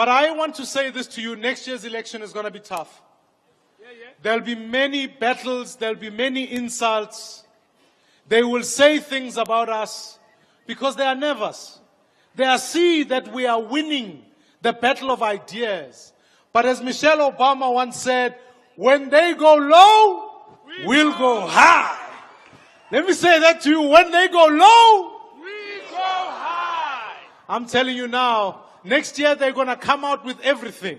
But I want to say this to you, next year's election is going to be tough. There'll be many battles, there'll be many insults. They will say things about us because they are nervous. They see that we are winning the battle of ideas. But as Michelle Obama once said, when they go low, we'll go high. Let me say that to you. When they go low, we go high. I'm telling you now, next year they're going to come out with everything.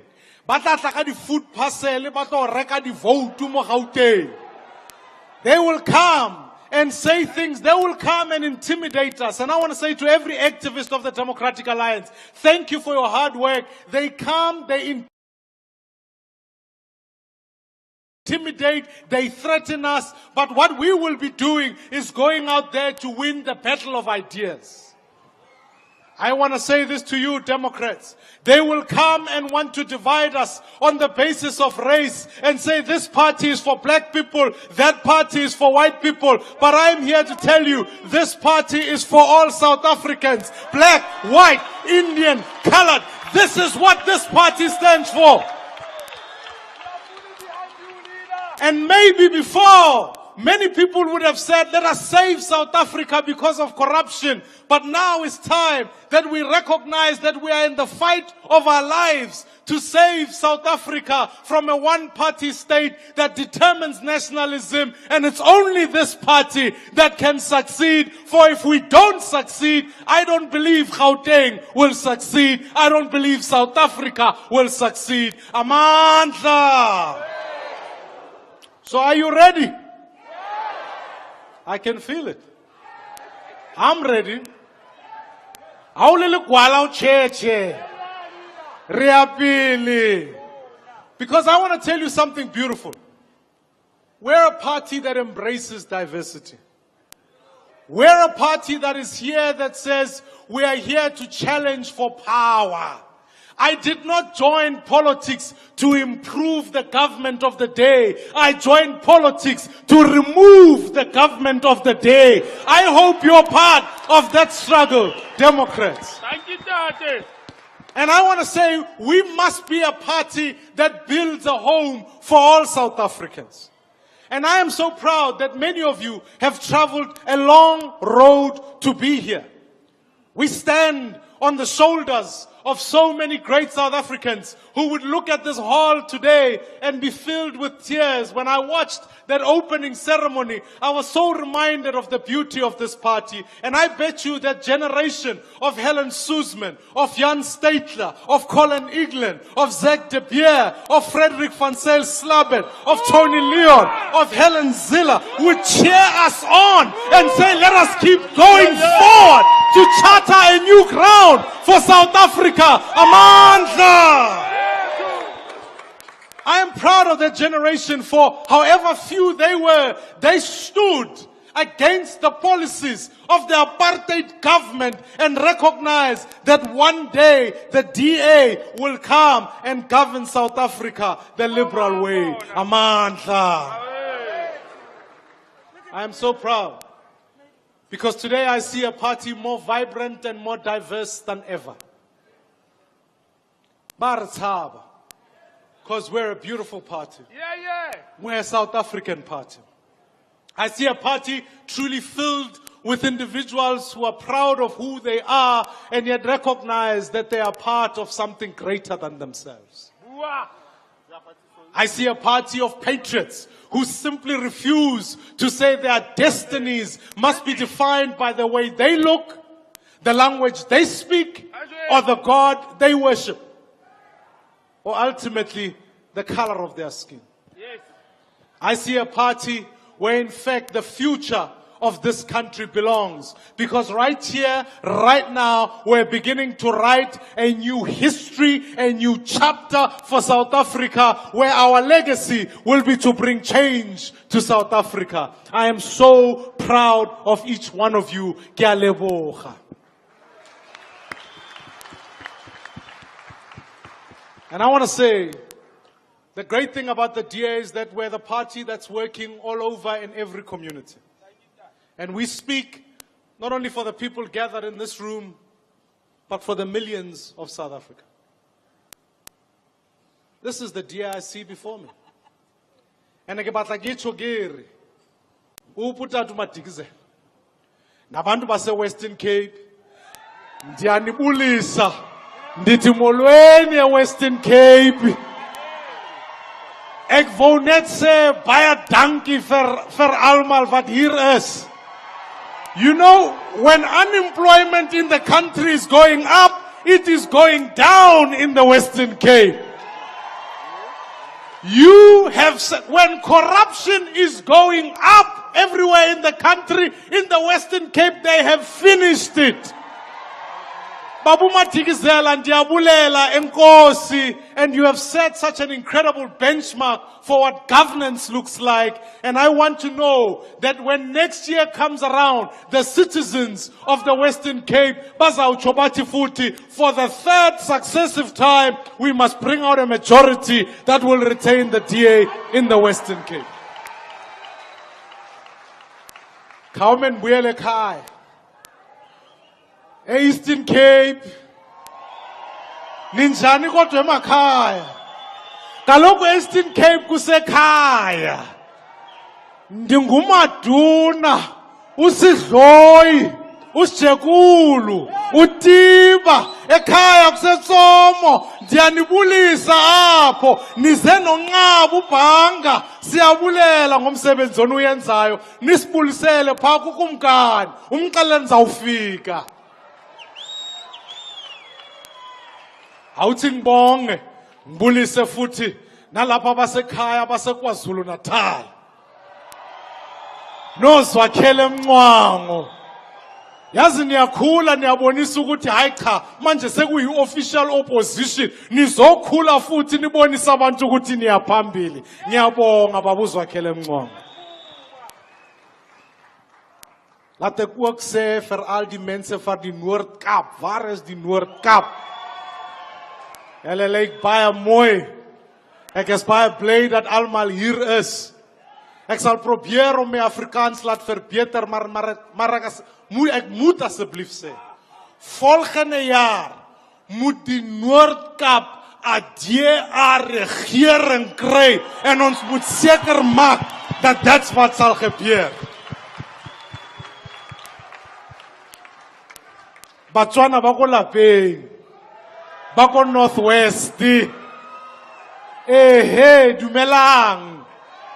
Food parcel, they will come and say things. They will come and intimidate us. And I want to say to every activist of the Democratic Alliance, thank you for your hard work. They come, they intimidate, they threaten us. But what we will be doing is going out there to win the battle of ideas. I want to say this to you, Democrats. They will come and want to divide us on the basis of race and say this party is for black people, that party is for white people. But I'm here to tell you, this party is for all South Africans, black, white, Indian, colored. This is what this party stands for. And maybe before, many people would have said, let us save South Africa because of corruption. But now it's time that we recognize that we are in the fight of our lives to save South Africa from a one-party state that determines nationalism. And it's only this party that can succeed. For if we don't succeed, I don't believe Gauteng will succeed. I don't believe South Africa will succeed. Amandla! So are you ready? I can feel it. I'm ready. Because I want to tell you something beautiful. We're a party that embraces diversity. We're a party that is here that says we are here to challenge for power. I did not join politics to improve the government of the day. I joined politics to remove the government of the day. I hope you're part of that struggle, Democrats. Thank you, Tate. And I want to say we must be a party that builds a home for all South Africans. And I am so proud that many of you have traveled a long road to be here. We stand on the shoulders of so many great South Africans who would look at this hall today and be filled with tears. When I watched that opening ceremony, I was so reminded of the beauty of this party. And I bet you that generation of Helen Suzman, of Jan Statler, of Colin England, of Zach de Beer, of Frederick van Zyl Slabbert, of Tony Leon, of Helen Ziller would cheer us on and say, let us keep going forward to charter a new ground for South Africa. Amandla! I am proud of that generation for however few they were. They stood against the policies of the apartheid government and recognized that one day the DA will come and govern South Africa the liberal way. Amandla! I am so proud because today I see a party more vibrant and more diverse than ever. Because we're a beautiful party. We're a South African party. I see a party truly filled with individuals who are proud of who they are and yet recognize that they are part of something greater than themselves. I see a party of patriots who simply refuse to say their destinies must be defined by the way they look, the language they speak, or the God they worship, or ultimately the color of their skin. I see a party where in fact the future of this country belongs. Because right here, right now, we're beginning to write a new history, a new chapter for South Africa, where our legacy will be to bring change to South Africa. I am so proud of each one of you. Ke a leboga. And I want to say, the great thing about the DA is that we're the party that's working all over in every community. And we speak not only for the people gathered in this room, but for the millions of South Africa. This is the DA I see before me. And I batla ke tsho kere o puta tu matikizela nabantu base Western Cape ndiyanibulisa ndithi molweni eWestern Cape ek wou net sê baie dankie vir almal wat hier is. You know, when unemployment in the country is going up, it is going down in the Western Cape. You have said, when corruption is going up everywhere in the country, in the Western Cape, they have finished it. Babu Matikizela ndiyabulela enkosi, and you have set such an incredible benchmark for what governance looks like. And I want to know that when next year comes around, the citizens of the Western Cape, bazawutsho bathi futhi, for the third successive time, we must bring out a majority that will retain the DA in the Western Cape. Khawume ndibuyele ekhaya. Eastern Cape, ninjani kodwa emakhaya? Kaloku Eastern Cape kusekhaya. Ndingumaduna, usidloyi, usijekulu, utiba, ekhaya kusetsomo, ndiyanibulisa apho, nize nonqaba ubhanga, siyabulela ngomsebenzi onuyenzayo, nisibulisele phaa kukumkani, umxelele nizawufika. Awuthi ngibonge ngibulise futhi nalapha abasekhaya abaseKwaZulu Natal nozwakhele emncwango yazi niyakhula niyabonisa ukuthi hayi cha manje sekuyi official opposition nizokhula futhi nibonisa abantu ukuthi niyaphambili ngiyabonga babuzwakhele emncwango. Laat ek ook sê vir al die mense van die Noord-Kaap, waar is die Noord-Kaap? Hulle lyk baie mooi. Ek is baie bly dat almal hier is. Ek sal probeer om my Afrikaans laat verbeter, maar ek moet asseblief sê, volgende jaar moet die Noord-Kaap 'n DA regering kry en ons moet seker maak dat dit wat sal gebeur. Batswana ba ko lapeng, ba ko Northwest, dumelang.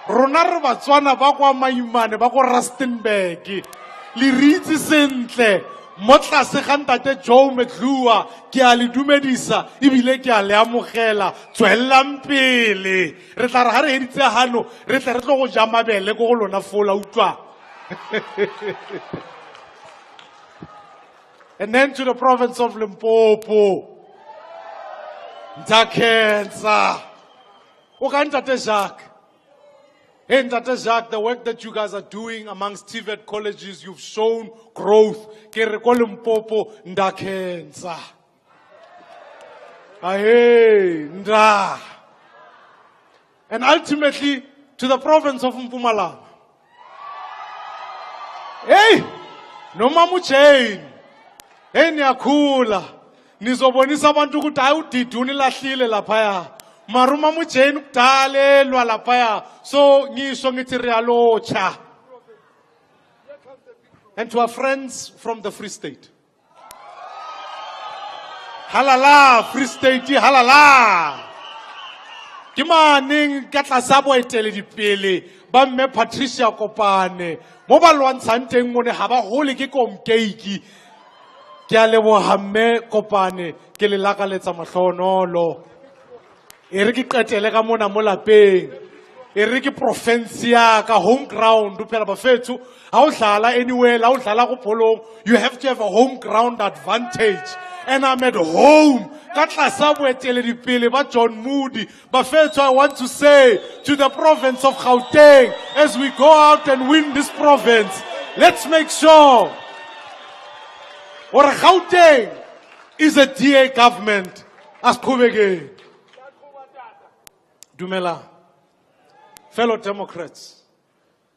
Rona re Batswana ba kwa Maimane, ba ko Rustenburg, le ritse sentle, mo tlase ga ntate Joe Medlua, ke a le dumedisa, ebile ke a le amogela, tswellang pele. Re tla re ha re heditse hano, re tla re tlo go ja mabele go go lona fola utlwa. And then to the province of Limpopo. Ndakhenza. Ntate Jacques. Hey, Ntate Jacques, the work that you guys are doing amongst TVET colleges, you've shown growth. Ke ko Limpopo, ndakhenza. Hey, nda. And ultimately, to the province of Mpumalanga. Hey, no mamu chain. Hey, niyakhula. Nizobonisa abantu ukuthi hayi udidi unilahlile laphaya. Maruma mujeni kudalelwa laphaya. So ngisho ngithi riyalocha. And to our friends from the Free State. Halala, Free State, halala. Kimani ka tlasa boeteledipele ba mme Patricia Kopane. Mo ba lwantshang teng mone ha ba hole ke komkeiki. Ke a leboha mme Kopane ke le lakaletsa mahlonolo. E re ke qetele ka mona mo lapeng. E re ke province ya ka home ground phela bafethu. Ha o dlala anywhere, la o dlala go bolong, you have to have a home ground advantage. And I'm at home. Ka tlasa boeteledipele ba John Moody. Bafethu, I want to say to the province of Gauteng, as we go out and win this province, let's make sure or Gauteng is a DA government as Kubege. Dumela, fellow Democrats,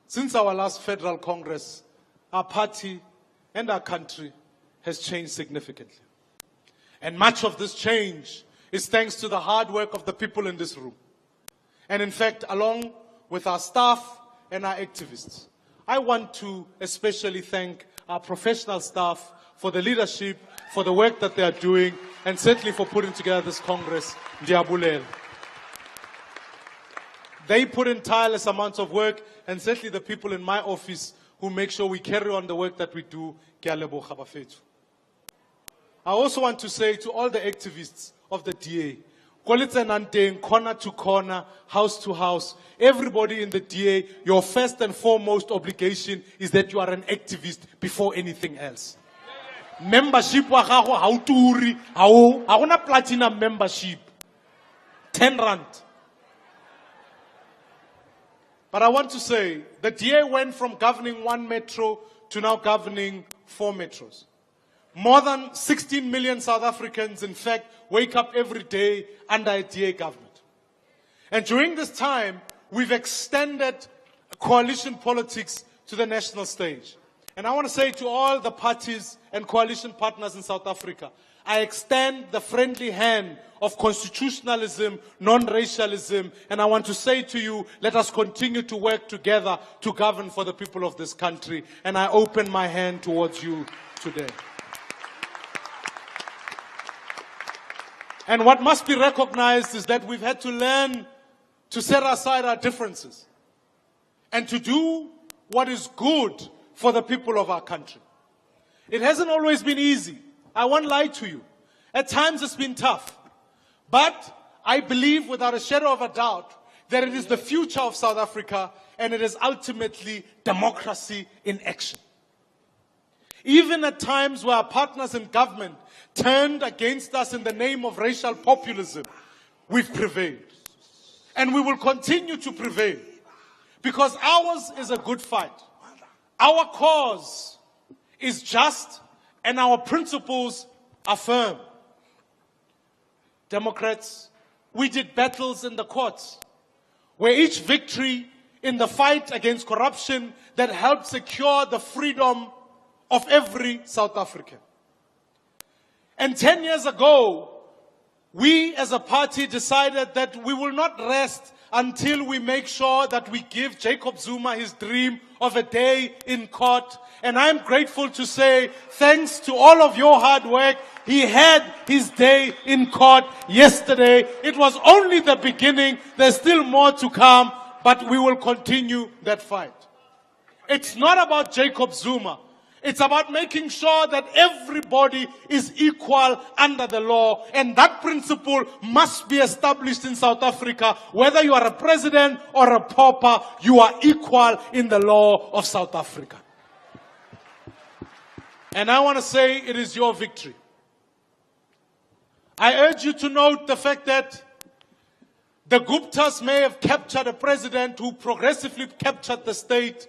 since our last federal Congress, our party and our country has changed significantly. And much of this change is thanks to the hard work of the people in this room. And in fact, along with our staff and our activists, I want to especially thank our professional staff for the leadership, for the work that they are doing, and certainly for putting together this Congress. Ndiyabulela. They put in tireless amounts of work, and certainly the people in my office who make sure we carry on the work that we do. Ke a leboga bafethu. I also want to say to all the activists of the DA, corner to corner, house to house, everybody in the DA, your first and foremost obligation is that you are an activist before anything else. Membership wa gago ha o turi, ha ona platinum membership. 10 rand. But I want to say, the DA went from governing 1 metro to now governing 4 metros. More than 16 million South Africans, in fact, wake up every day under a DA government. And during this time, we've extended coalition politics to the national stage. And I want to say to all the parties and coalition partners in South Africa, I extend the friendly hand of constitutionalism, non-racialism, and I want to say to you, let us continue to work together to govern for the people of this country. And I open my hand towards you today. And what must be recognized is that we've had to learn to set aside our differences and to do what is good for the people of our country. It hasn't always been easy. I won't lie to you. At times it's been tough. But I believe without a shadow of a doubt that it is the future of South Africa and it is ultimately democracy in action. Even at times where our partners in government turned against us in the name of racial populism, we've prevailed. And we will continue to prevail because ours is a good fight. Our cause is just and our principles are firm. Democrats, we did battles in the courts where each victory in the fight against corruption that helped secure the freedom of every South African. And 10 years ago, we as a party decided that we will not rest until we make sure that we give Jacob Zuma his dream of a day in court. And I'm grateful to say, thanks to all of your hard work, he had his day in court yesterday. It was only the beginning. There's still more to come, but we will continue that fight. It's not about Jacob Zuma. It's about making sure that everybody is equal under the law. And that principle must be established in South Africa. Whether you are a president or a pauper, you are equal in the law of South Africa. And I want to say it is your victory. I urge you to note the fact that the Guptas may have captured a president who progressively captured the state,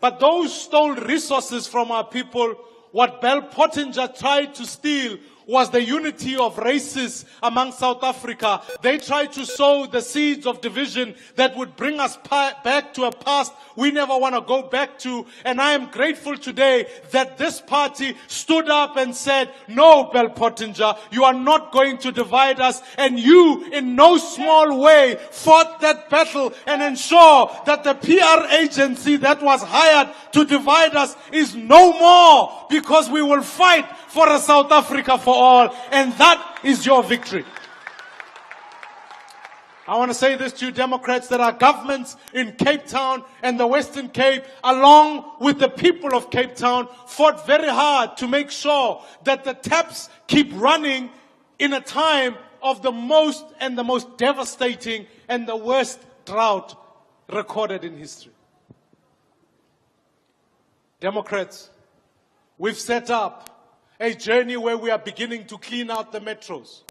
but those stole resources from our people. What Bell Pottinger tried to steal was the unity of races among South Africa. They tried to sow the seeds of division that would bring us back to a past we never want to go back to. And I am grateful today that this party stood up and said, no, Bell Pottinger, you are not going to divide us. And you, in no small way, fought that battle and ensure that the PR agency that was hired to divide us is no more, because we will fight for a South Africa for all, and that is your victory. I want to say this to you, Democrats, that our governments in Cape Town and the Western Cape, along with the people of Cape Town, fought very hard to make sure that the taps keep running in a time of the most devastating and the worst drought recorded in history. Democrats, we've set up a journey where we are beginning to clean out the metros.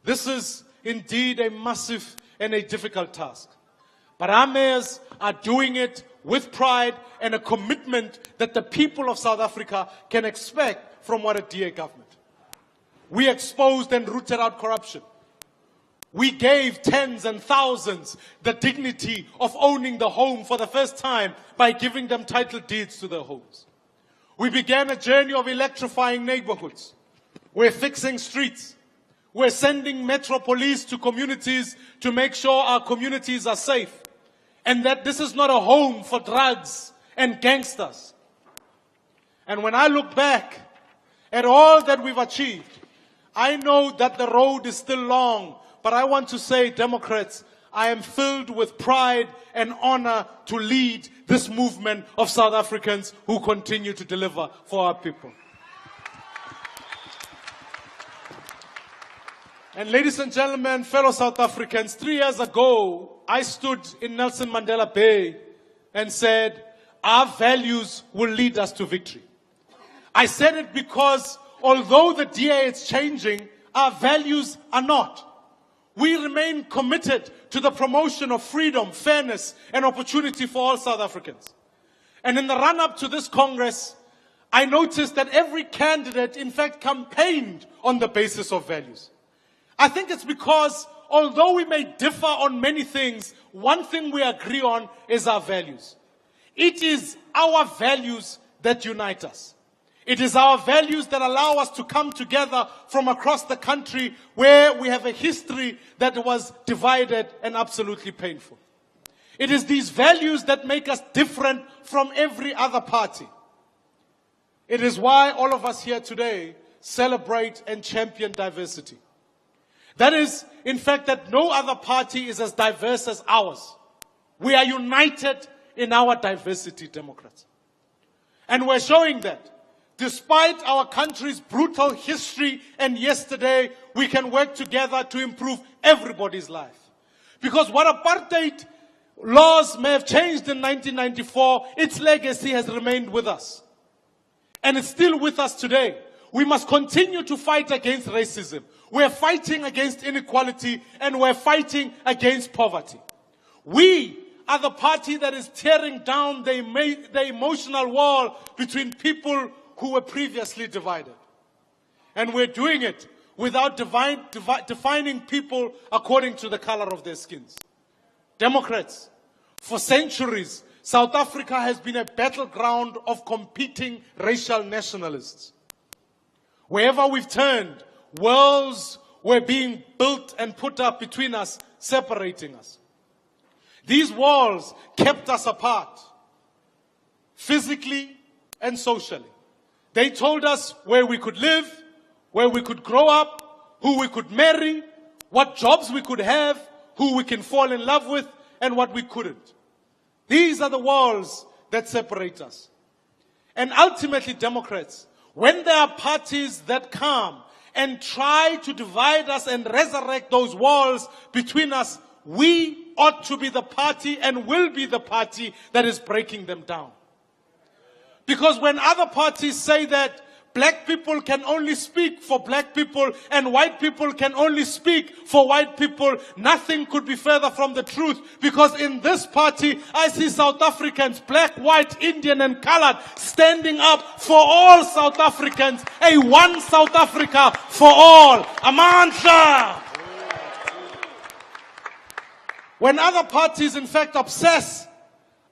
This is indeed a massive and a difficult task. But our mayors are doing it with pride and a commitment that the people of South Africa can expect from what a DA government. We exposed and rooted out corruption. We gave tens and thousands the dignity of owning the home for the first time by giving them title deeds to their homes. We began a journey of electrifying neighborhoods. We're fixing streets. We're sending Metro Police to communities to make sure our communities are safe, and that this is not a home for drugs and gangsters. And when I look back at all that we've achieved, I know that the road is still long, but I want to say, Democrats, I am filled with pride and honor to lead this movement of South Africans who continue to deliver for our people. And ladies and gentlemen, fellow South Africans, 3 years ago, I stood in Nelson Mandela Bay and said, our values will lead us to victory. I said it because although the DA is changing, our values are not. We remain committed to the promotion of freedom, fairness, and opportunity for all South Africans. And in the run-up to this Congress, I noticed that every candidate, in fact, campaigned on the basis of values. I think it's because, although we may differ on many things, one thing we agree on is our values. It is our values that unite us. It is our values that allow us to come together from across the country where we have a history that was divided and absolutely painful. It is these values that make us different from every other party. It is why all of us here today celebrate and champion diversity. That is, in fact, that no other party is as diverse as ours. We are united in our diversity, Democrats. And we're showing that. Despite our country's brutal history and yesterday, we can work together to improve everybody's life. Because what apartheid laws may have changed in 1994, its legacy has remained with us. And it's still with us today. We must continue to fight against racism. We're fighting against inequality, and we're fighting against poverty. We are the party that is tearing down the emotional wall between people who were previously divided. And we're doing it without defining people according to the color of their skins. Democrats, for centuries, South Africa has been a battleground of competing racial nationalists. Wherever we've turned, walls were being built and put up between us, separating us. These walls kept us apart, physically and socially. They told us where we could live, where we could grow up, who we could marry, what jobs we could have, who we can fall in love with, and what we couldn't. These are the walls that separate us. And ultimately, Democrats, when there are parties that come and try to divide us and resurrect those walls between us, we ought to be the party and will be the party that is breaking them down. Because when other parties say that black people can only speak for black people and white people can only speak for white people, nothing could be further from the truth. Because in this party, I see South Africans, black, white, Indian and colored, standing up for all South Africans. A one South Africa for all. Amandla! When other parties, in fact, obsess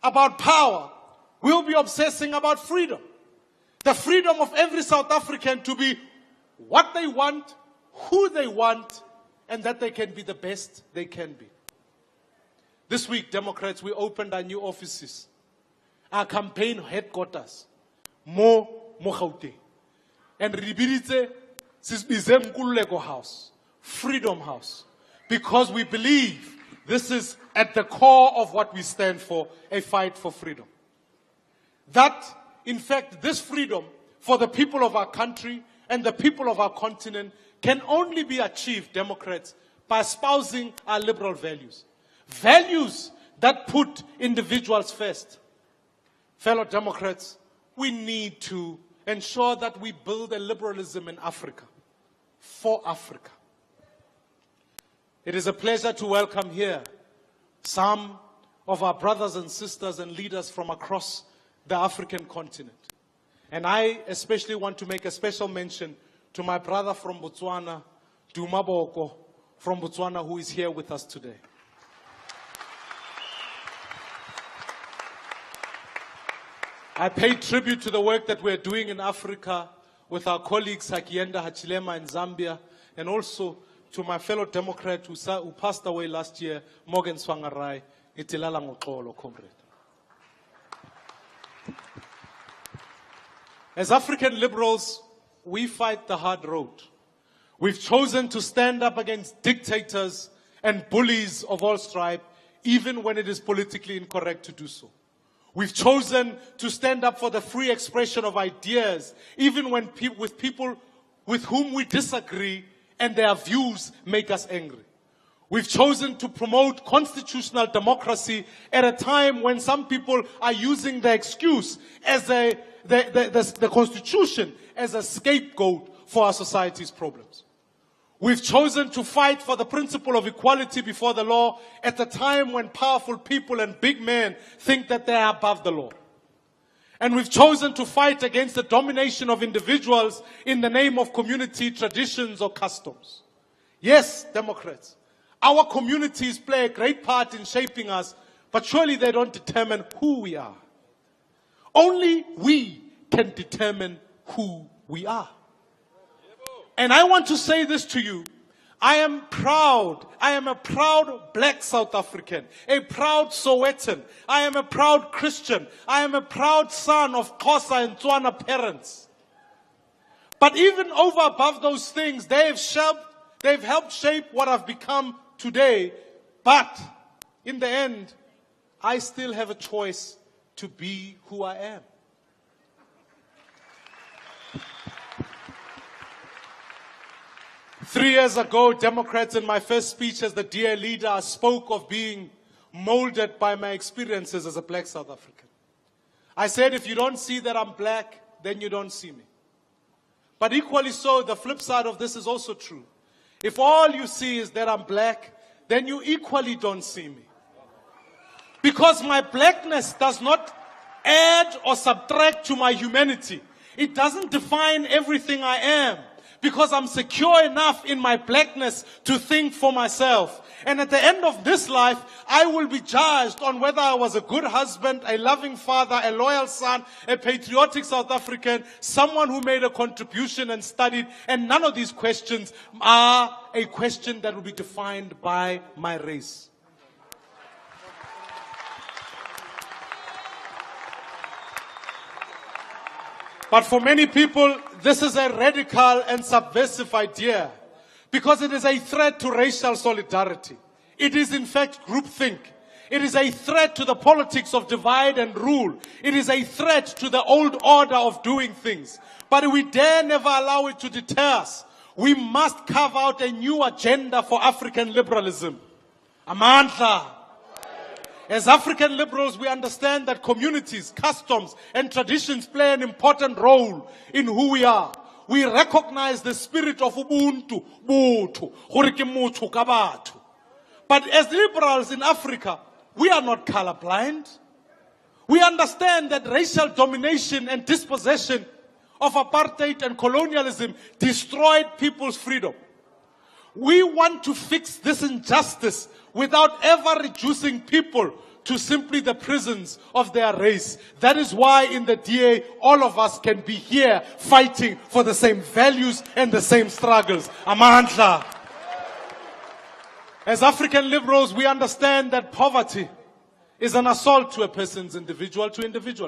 about power, we'll be obsessing about freedom. The freedom of every South African to be what they want, who they want, and that they can be the best they can be. This week, Democrats, we opened our new offices, our campaign headquarters, Mo Gauteng. And Ribirize Sisbizem Kululeko House, Freedom House, because we believe this is at the core of what we stand for, a fight for freedom. That, in fact, this freedom for the people of our country and the people of our continent can only be achieved, Democrats, by espousing our liberal values. Values that put individuals first. Fellow Democrats, we need to ensure that we build a liberalism in Africa, for Africa. It is a pleasure to welcome here some of our brothers and sisters and leaders from across the African continent. And I especially want to make a special mention to my brother from Botswana, Duma Boko from Botswana, who is here with us today. I pay tribute to the work that we're doing in Africa with our colleagues Hakienda Hachilema in Zambia, and also to my fellow Democrat who passed away last year, Morgan Swangarai, itilala ngoxolo, comrade. As African liberals, we fight the hard road. We've chosen to stand up against dictators and bullies of all stripe, even when it is politically incorrect to do so. We've chosen to stand up for the free expression of ideas, even when with people with whom we disagree and their views make us angry. We've chosen to promote constitutional democracy at a time when some people are using the excuse as the Constitution as a scapegoat for our society's problems. We've chosen to fight for the principle of equality before the law at a time when powerful people and big men think that they are above the law. And we've chosen to fight against the domination of individuals in the name of community traditions or customs. Yes, Democrats, our communities play a great part in shaping us, but surely they don't determine who we are. Only we can determine who we are. And I want to say this to you. I am proud. I am a proud black South African, a proud Sowetan. I am a proud Christian. I am a proud son of Xhosa and Tswana parents. But even over above those things, they've helped shape what I've become today. But in the end, I still have a choice to be who I am. Three years ago, Democrats in my first speech as the DA leader spoke of being molded by my experiences as a black South African. I said, if you don't see that I'm black, then you don't see me. But equally so, the flip side of this is also true. If all you see is that I'm black, then you equally don't see me. Because my blackness does not add or subtract to my humanity. It doesn't define everything I am. Because I'm secure enough in my blackness to think for myself. And at the end of this life, I will be judged on whether I was a good husband, a loving father, a loyal son, a patriotic South African, someone who made a contribution and studied. And none of these questions are a question that will be defined by my race. But for many people, this is a radical and subversive idea because it is a threat to racial solidarity. It is in fact groupthink. It is a threat to the politics of divide and rule. It is a threat to the old order of doing things. But we dare never allow it to deter us. We must carve out a new agenda for African liberalism. Amandla. As African liberals, we understand that communities, customs, and traditions play an important role in who we are. We recognize the spirit of Ubuntu, Botho, gore ke motho ka batho. But as liberals in Africa, we are not colorblind. We understand that racial domination and dispossession of apartheid and colonialism destroyed people's freedom. We want to fix this injustice without ever reducing people to simply the prisons of their race. That is why in the DA, all of us can be here fighting for the same values and the same struggles. Amandla. As African liberals, we understand that poverty is an assault to a person's individual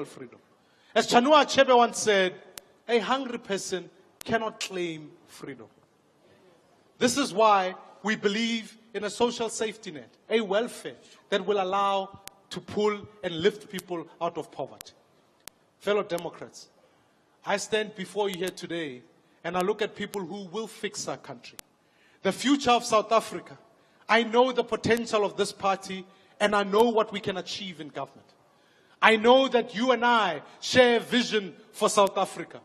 freedom. As Chinua Achebe once said, a hungry person cannot claim freedom. This is why we believe in a social safety net, a welfare that will allow to pull and lift people out of poverty. Fellow Democrats, I stand before you here today and I look at people who will fix our country. The future of South Africa. I know the potential of this party and I know what we can achieve in government. I know that you and I share a vision for South Africa,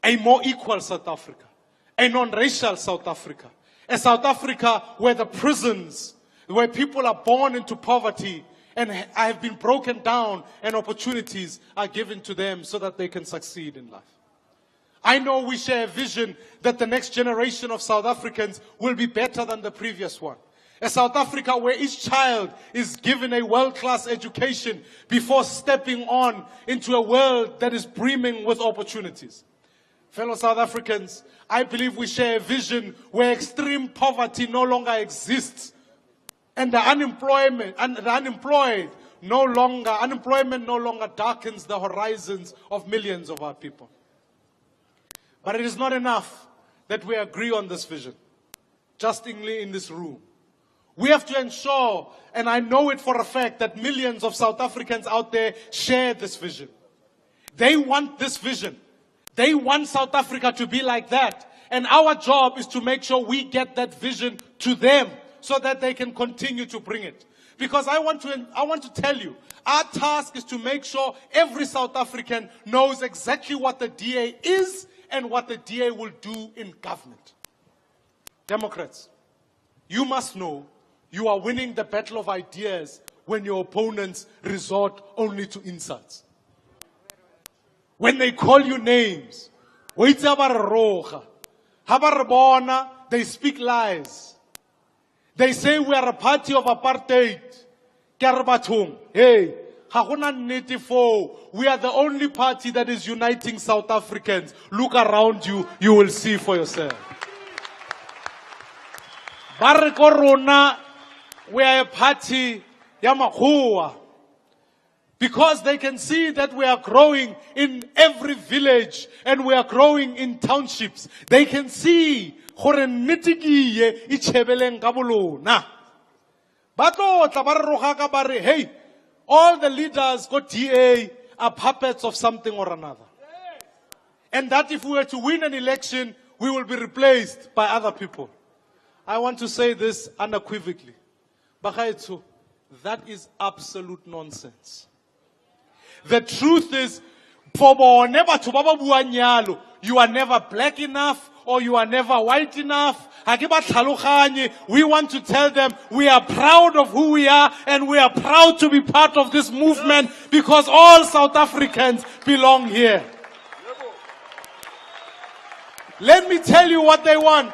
a more equal South Africa, a non-racial South Africa, a South Africa where the prisons, where people are born into poverty and have been broken down and opportunities are given to them so that they can succeed in life. I know we share a vision that the next generation of South Africans will be better than the previous one. A South Africa where each child is given a world-class education before stepping on into a world that is brimming with opportunities. Fellow South Africans, I believe we share a vision where extreme poverty no longer exists and the unemployment no longer darkens the horizons of millions of our people. But it is not enough that we agree on this vision, justly in this room. We have to ensure, and I know it for a fact, that millions of South Africans out there share this vision. They want this vision. They want South Africa to be like that. And our job is to make sure we get that vision to them so that they can continue to bring it. Because I want to tell you, our task is to make sure every South African knows exactly what the DA is and what the DA will do in government. Democrats, you must know you are winning the battle of ideas when your opponents resort only to insults. When they call you names, they speak lies. They say we are a party of apartheid. Hey, we are the only party that is uniting South Africans. Look around you, you will see for yourself. We are a party yamakhuwa. Because they can see that we are growing in every village and we are growing in townships. They can see hey, all the leaders got DA are puppets of something or another. And that if we were to win an election, we will be replaced by other people. I want to say this unequivocally. Bagaetso, that is absolute nonsense. The truth is, you are never black enough or you are never white enough. We want to tell them we are proud of who we are and we are proud to be part of this movement because all South Africans belong here. Let me tell you what they want.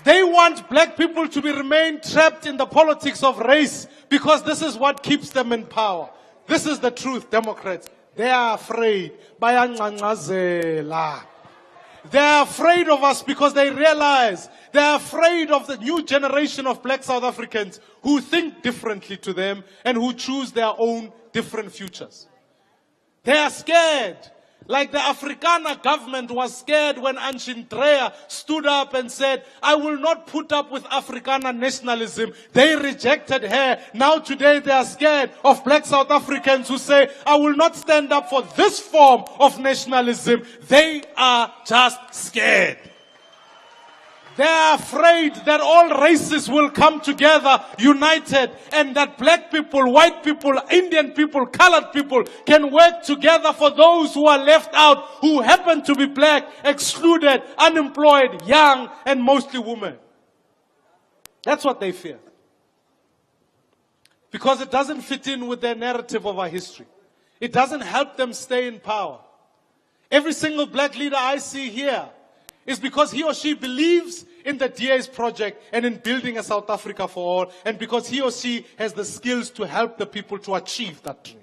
They want black people to remain trapped in the politics of race because this is what keeps them in power. This is the truth, Democrats. They are afraid. They are afraid of us because they realize they are afraid of the new generation of black South Africans who think differently to them and who choose their own different futures. They are scared. Like the Afrikaner government was scared when Anshin Dreyer stood up and said, I will not put up with Afrikaner nationalism. They rejected her. Now today they are scared of black South Africans who say, I will not stand up for this form of nationalism. They are just scared. They are afraid that all races will come together united and that black people, white people, Indian people, colored people can work together for those who are left out, who happen to be black, excluded, unemployed, young, and mostly women. That's what they fear. Because it doesn't fit in with their narrative of our history. It doesn't help them stay in power. Every single black leader I see here is because he or she believes in the DA's project and in building a South Africa for all, and because he or she has the skills to help the people to achieve that dream.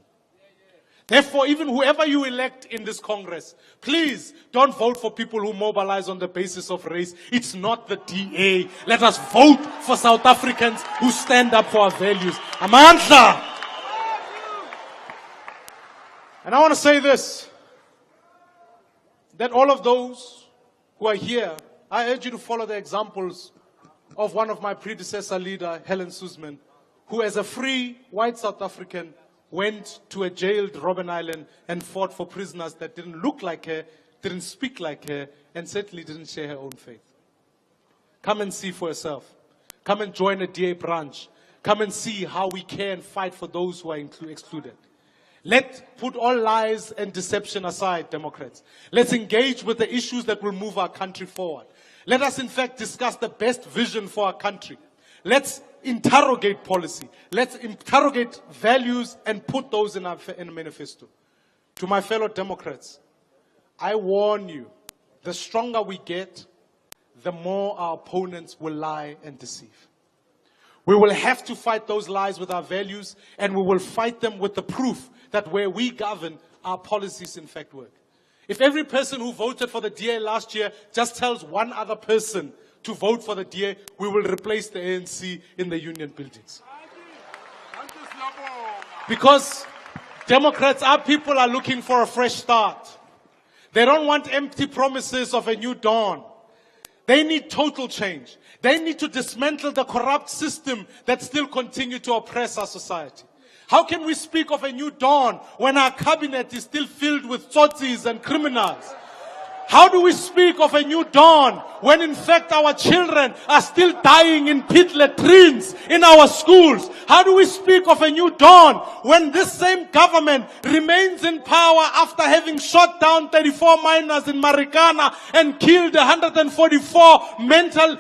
Therefore, even whoever you elect in this Congress, please don't vote for people who mobilize on the basis of race. It's not the DA. Let us vote for South Africans who stand up for our values. Amandla! And I want to say this, that all of those who are here, I urge you to follow the examples of one of my predecessor leader, Helen Suzman, who as a free white South African went to a jailed Robben Island and fought for prisoners that didn't look like her, didn't speak like her, and certainly didn't share her own faith. Come and see for yourself. Come and join a DA branch. Come and see how we care and fight for those who are excluded. Let's put all lies and deception aside, Democrats. Let's engage with the issues that will move our country forward. Let us, in fact, discuss the best vision for our country. Let's interrogate policy. Let's interrogate values and put those in a manifesto. To my fellow Democrats, I warn you, the stronger we get, the more our opponents will lie and deceive. We will have to fight those lies with our values, and we will fight them with the proof that where we govern, our policies in fact work. If every person who voted for the DA last year just tells one other person to vote for the DA, we will replace the ANC in the union buildings. Because Democrats, our people are looking for a fresh start. They don't want empty promises of a new dawn. They need total change. They need to dismantle the corrupt system that still continues to oppress our society. How can we speak of a new dawn when our cabinet is still filled with tsotsis and criminals? How do we speak of a new dawn when in fact our children are still dying in pit latrines in our schools? How do we speak of a new dawn when this same government remains in power after having shot down 34 miners in Marikana and killed 144 mental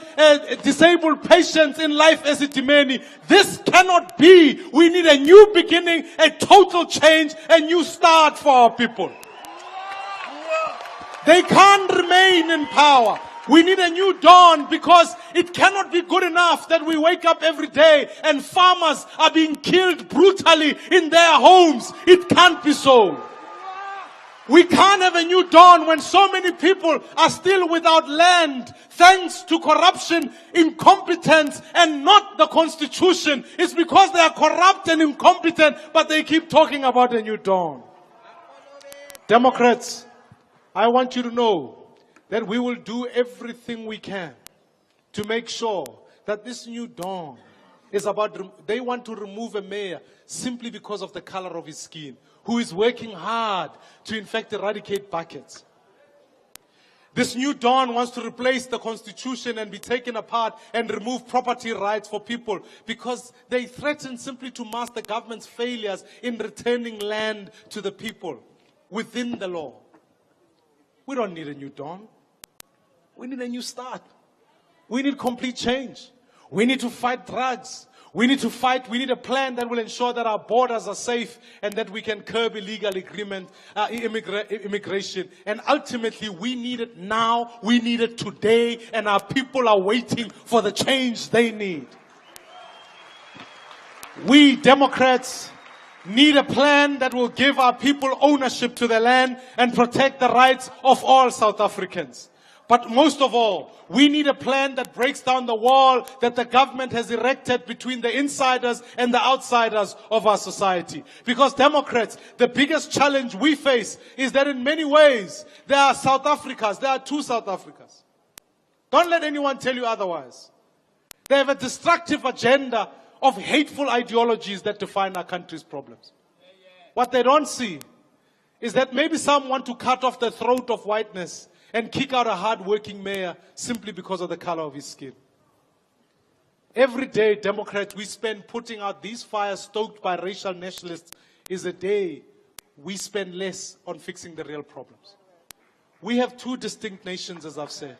disabled patients in Life Esidimeni? This cannot be. We need a new beginning, a total change, a new start for our people. They can't remain in power. We need a new dawn because it cannot be good enough that we wake up every day and farmers are being killed brutally in their homes. It can't be so. We can't have a new dawn when so many people are still without land thanks to corruption, incompetence, and not the constitution. It's because they are corrupt and incompetent, but they keep talking about a new dawn. Democrats, I want you to know that we will do everything we can to make sure that this new dawn is about, they want to remove a mayor simply because of the color of his skin, who is working hard to in fact eradicate buckets. This new dawn wants to replace the constitution and be taken apart and remove property rights for people because they threaten simply to mask the government's failures in returning land to the people within the law. We don't need a new dawn. We need a new start. We need complete change. We need to fight drugs. We need a plan that will ensure that our borders are safe and that we can curb illegal immigration. And ultimately, we need it now, we need it today, and our people are waiting for the change they need. We Democrats need a plan that will give our people ownership to the land and protect the rights of all South Africans. But most of all, we need a plan that breaks down the wall that the government has erected between the insiders and the outsiders of our society. Because Democrats, the biggest challenge we face is that in many ways, there are South Africas, there are two South Africas. Don't let anyone tell you otherwise. They have a destructive agenda of hateful ideologies that define our country's problems. What they don't see is that maybe some want to cut off the throat of whiteness and kick out a hard-working mayor simply because of the color of his skin. Every day, Democrats, we spend putting out these fires stoked by racial nationalists is a day we spend less on fixing the real problems. We have two distinct nations, as I've said.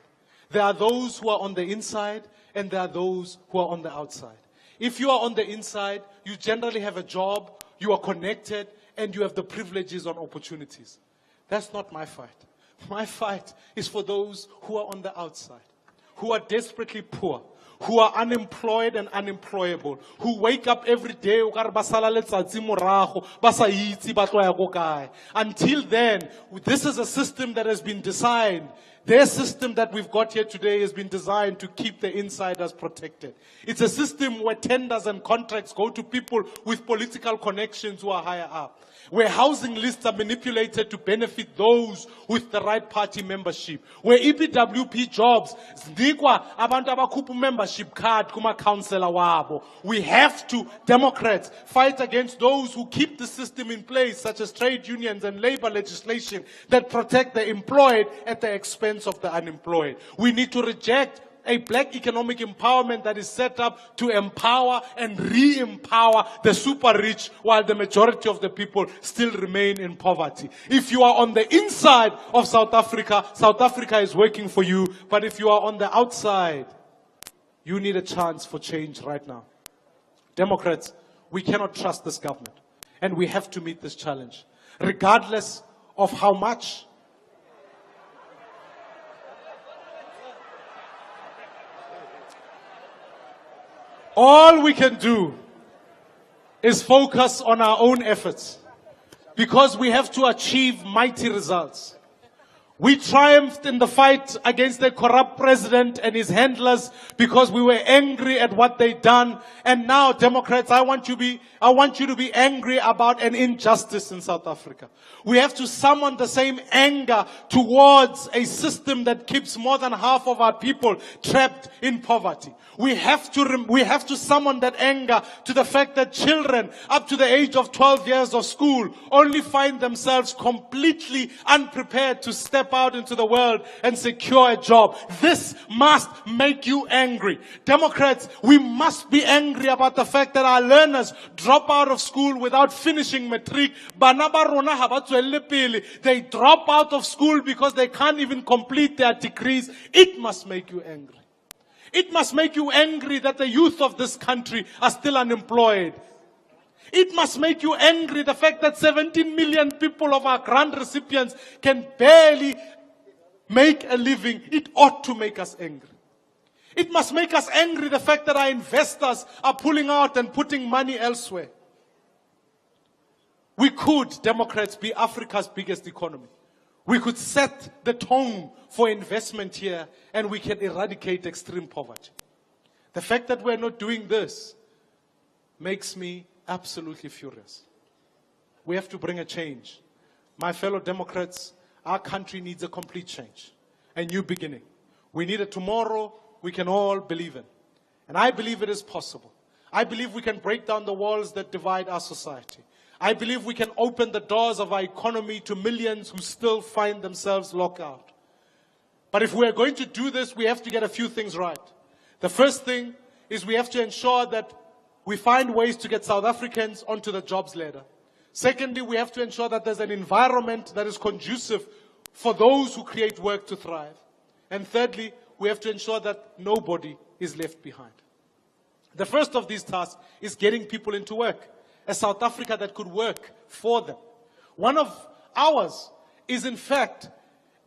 There are those who are on the inside, and there are those who are on the outside. If you are on the inside, you generally have a job, you are connected, and you have the privileges and opportunities. That's not my fight. My fight is for those who are on the outside, who are desperately poor, who are unemployed and unemployable, who wake up every day. Until then, this is a system that has been designed. Their system that we've got here today has been designed to keep the insiders protected. It's a system where tenders and contracts go to people with political connections who are higher up, where housing lists are manipulated to benefit those with the right party membership, where EPWP jobs zinikwa abantu abakhupha membership card kuma councillor wabo. We have to, Democrats, fight against those who keep the system in place, such as trade unions and labor legislation that protect the employed at the expense of the unemployed. We need to reject a black economic empowerment that is set up to empower and re-empower the super rich while the majority of the people still remain in poverty. If you are on the inside of South Africa is working for you. But if you are on the outside, you need a chance for change right now. Democrats, we cannot trust this government, and we have to meet this challenge, regardless of how much all we can do is focus on our own efforts, because we have to achieve mighty results. We triumphed in the fight against the corrupt president and his handlers because we were angry at what they'd done. And now, Democrats, I want you to be angry about an injustice in South Africa. We have to summon the same anger towards a system that keeps more than half of our people trapped in poverty. We have to summon that anger to the fact that children up to the age of 12 years of school only find themselves completely unprepared to step out into the world and secure a job. This must make you angry. Democrats, we must be angry about the fact that our learners drop out of school without finishing matric. They drop out of school because they can't even complete their degrees. It must make you angry. It must make you angry that the youth of this country are still unemployed. It must make you angry the fact that 17 million people of our grant recipients can barely make a living. It ought to make us angry. It must make us angry the fact that our investors are pulling out and putting money elsewhere. We could, Democrats, be Africa's biggest economy. We could set the tone for investment here, and we can eradicate extreme poverty. The fact that we're not doing this makes me absolutely furious. We have to bring a change. My fellow Democrats, our country needs a complete change, a new beginning. We need a tomorrow we can all believe in. And I believe it is possible. I believe we can break down the walls that divide our society. I believe we can open the doors of our economy to millions who still find themselves locked out. But if we are going to do this, we have to get a few things right. The first thing is we have to ensure that we find ways to get South Africans onto the jobs ladder. Secondly, we have to ensure that there's an environment that is conducive for those who create work to thrive. And thirdly, we have to ensure that nobody is left behind. The first of these tasks is getting people into work. A South Africa that could work for them. One of ours is, in fact,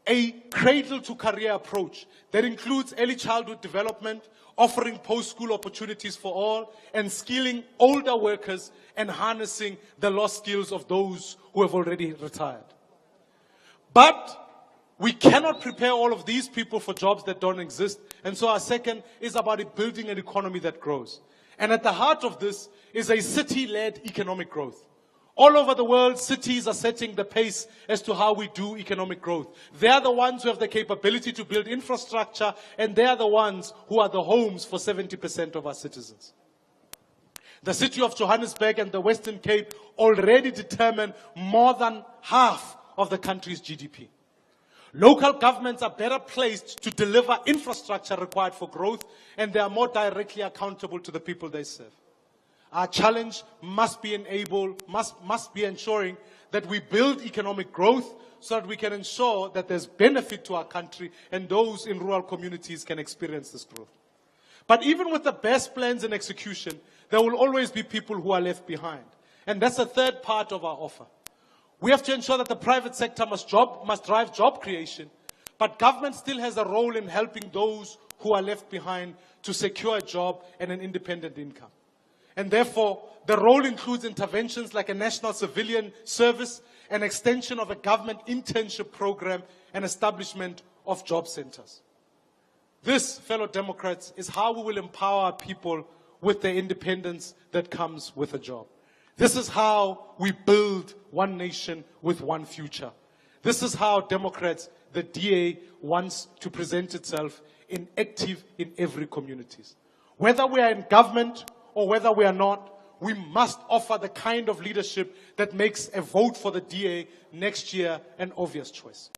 a cradle-to-career approach that includes early childhood development, offering post-school opportunities for all, and skilling older workers and harnessing the lost skills of those who have already retired. But we cannot prepare all of these people for jobs that don't exist, and so our second is about building an economy that grows. And at the heart of this is a city-led economic growth. All over the world, cities are setting the pace as to how we do economic growth. They are the ones who have the capability to build infrastructure, and they are the ones who are the homes for 70% of our citizens. The city of Johannesburg and the Western Cape already determine more than half of the country's GDP. Local governments are better placed to deliver infrastructure required for growth, and they are more directly accountable to the people they serve. Our challenge must be ensuring that we build economic growth so that we can ensure that there's benefit to our country and those in rural communities can experience this growth. But even with the best plans and execution, there will always be people who are left behind. And that's the third part of our offer. We have to ensure that the private sector must drive job creation, but government still has a role in helping those who are left behind to secure a job and an independent income. And therefore, the role includes interventions like a national civilian service, an extension of a government internship program, and establishment of job centers. This, fellow Democrats, is how we will empower people with the independence that comes with a job. This is how we build one nation with one future. This is how Democrats, the DA, wants to present itself active in every community. Whether we are in government or whether we are not, we must offer the kind of leadership that makes a vote for the DA next year an obvious choice.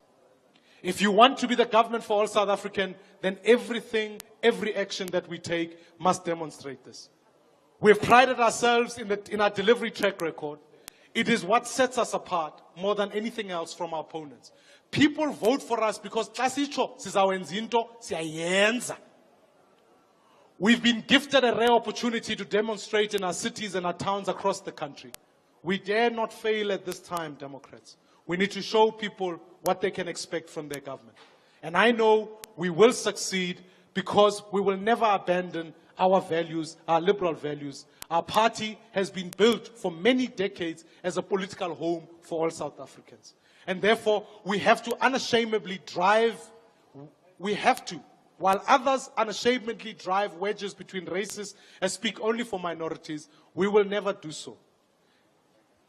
If you want to be the government for all South African, then every action that we take must demonstrate this. We've prided ourselves in our delivery track record. It is what sets us apart more than anything else from our opponents. People vote for us because we've been gifted a rare opportunity to demonstrate in our cities and our towns across the country. We dare not fail at this time, Democrats. We need to show people what they can expect from their government. And I know we will succeed because we will never abandon our values, our liberal values. Our party has been built for many decades as a political home for all South Africans. And therefore, we have to unashamedly drive, while others unashamedly drive wedges between races and speak only for minorities, we will never do so.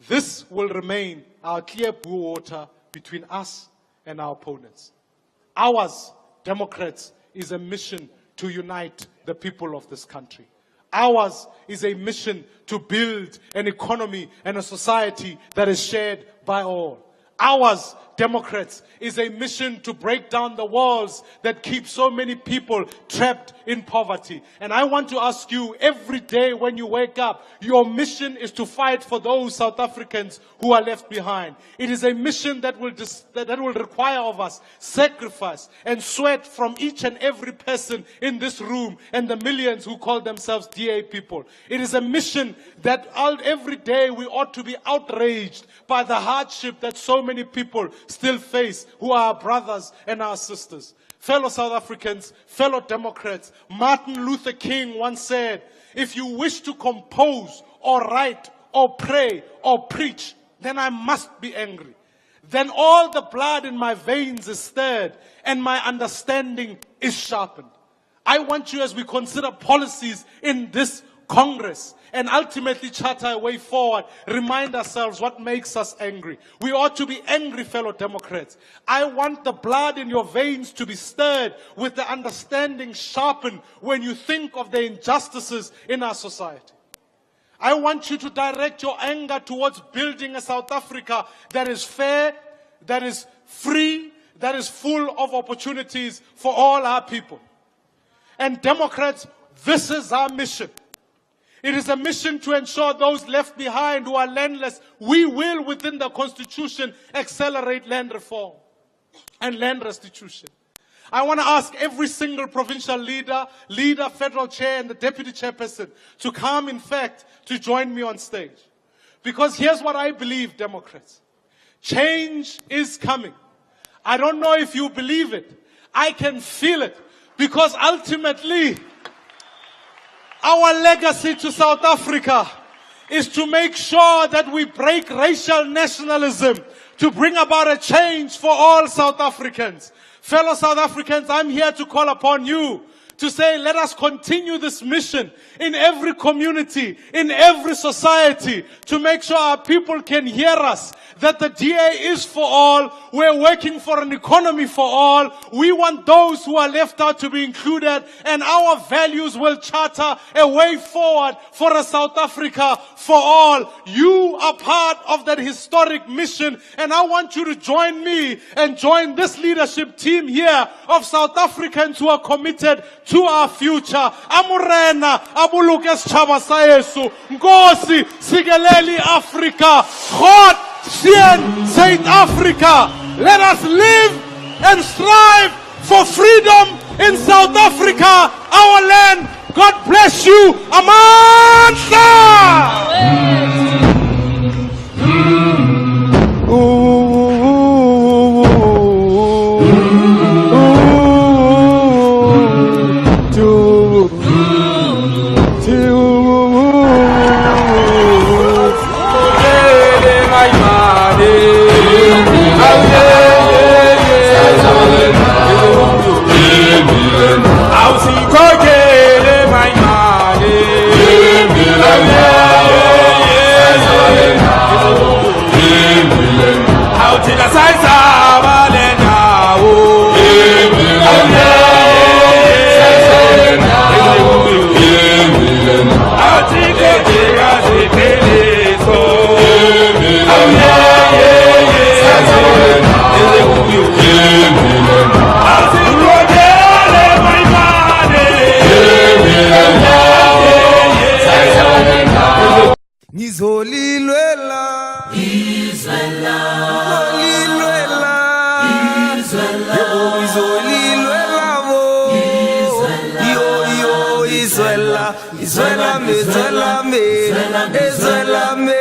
This will remain our clear blue water between us and our opponents. Ours, Democrats, is a mission to unite the people of this country. Ours is a mission to build an economy and a society that is shared by all. Ours, Democrats, is a mission to break down the walls that keep so many people trapped in poverty. And I want to ask you, every day when you wake up, your mission is to fight for those South Africans who are left behind. It is a mission that will require of us sacrifice and sweat from each and every person in this room and the millions who call themselves DA people. It is a mission that every day we ought to be outraged by the hardship that so many people still face, who are our brothers and our sisters. Fellow South Africans, fellow Democrats, Martin Luther King once said, if you wish to compose or write or pray or preach, then I must be angry. Then all the blood in my veins is stirred and my understanding is sharpened. I want you, as we consider policies in this Congress and ultimately charter a way forward, remind ourselves what makes us angry. We ought to be angry, fellow Democrats. I want the blood in your veins to be stirred with the understanding sharpened when you think of the injustices in our society. I want you to direct your anger towards building a South Africa that is fair, that is free, that is full of opportunities for all our people. And Democrats, this is our mission. It is a mission to ensure those left behind who are landless, we will, within the Constitution, accelerate land reform and land restitution. I want to ask every single provincial leader, federal chair, and the deputy chairperson to come, in fact, to join me on stage. Because here's what I believe, Democrats. Change is coming. I don't know if you believe it. I can feel it. Because ultimately, our legacy to South Africa is to make sure that we break racial nationalism to bring about a change for all South Africans. Fellow South Africans, I'm here to call upon you to say, let us continue this mission in every community, in every society, to make sure our people can hear us, that the DA is for all. We're working for an economy for all. We want those who are left out to be included, and our values will charter a way forward for a South Africa for all. You are part of that historic mission, and I want you to join me and join this leadership team here of South Africans who are committed to our future. Amurena, abulukas chaba sayesu, Nkosi, sigeleli Africa, God, Sien, South Africa. Let us live and strive for freedom in South Africa, our land. God bless you. Amandla. Israel,